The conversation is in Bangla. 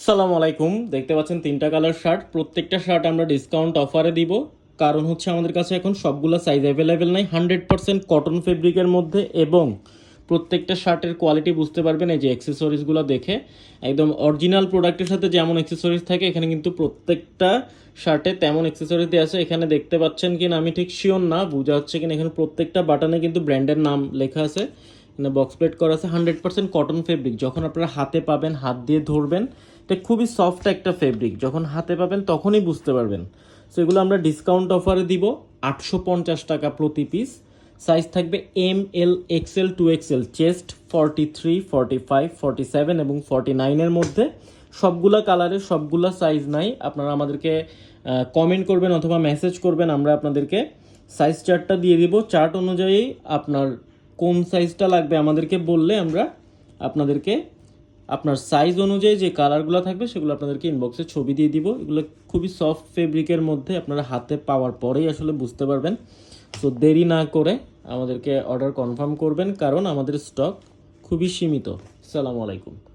সালাম আলাইকুম। দেখতে পাচ্ছেন তিনটা কালার শার্ট, প্রত্যেকটা শার্ট আমরা ডিসকাউন্ট অফারে দিব। কারণ হচ্ছে আমাদের কাছে এখন সবগুলো সাইজ অ্যাভেলেবেল নাই, 100% কটন ফেব্রিকের মধ্যে, এবং প্রত্যেকটা শার্টের কোয়ালিটি বুঝতে পারবেন এই যে অ্যাক্সেসরিজগুলো দেখে। একদম অরিজিনাল প্রোডাক্টের সাথে যেমন অ্যাক্সেসরিজ থাকে এখানে কিন্তু প্রত্যেকটা শার্টে তেমন অ্যাক্সেসরিজ দেওয়া আছে। এখানে দেখতে পাচ্ছেন কিনা আমি ঠিক শিওর না, বোঝা হচ্ছে কিনা, এখানে প্রত্যেকটা বাটনে কিন্তু ব্র্যান্ডের নাম লেখা আছে। এখানে বক্স প্লেট করা আছে, 100% কটন ফেব্রিক। যখন আপনারা হাতে পাবেন, হাত দিয়ে ধরবেন, এটা খুবই সফট একটা ফেব্রিক, যখন হাতে পাবেন তখনই বুঝতে পারবেন। সো এগুলো আমরা ডিসকাউন্ট অফারে দিব 850 টাকা প্রতি পিস। সাইজ থাকবে ML, XL, 2XL, চেস্ট 43, 45, 47 এবং 49-এর মধ্যে। সবগুলা কালারের সবগুলা সাইজ নাই, আপনারা আমাদেরকে কমেন্ট করবেন অথবা মেসেজ করবেন, আমরা আপনাদেরকে সাইজ চার্টটা দিয়ে দিব। চার্ট অনুযায়ী আপনার কোন সাইজটা লাগবে আমাদেরকে বললে আমরা আপনাদেরকে আপনার সাইজ অনুযায়ী যে কালারগুলো থাকবে সেগুলো আপনাদেরকে ইনবক্সে ছবি দিয়ে দিব। এগুলো খুবই সফট ফেব্রিকের মধ্যে, আপনারা হাতে পাওয়ার পরেই আসলে বুঝতে পারবেন। সো দেরি না করে আমাদেরকে অর্ডার কনফার্ম করবেন, কারণ আমাদের স্টক খুবই সীমিত। আসসালামু আলাইকুম।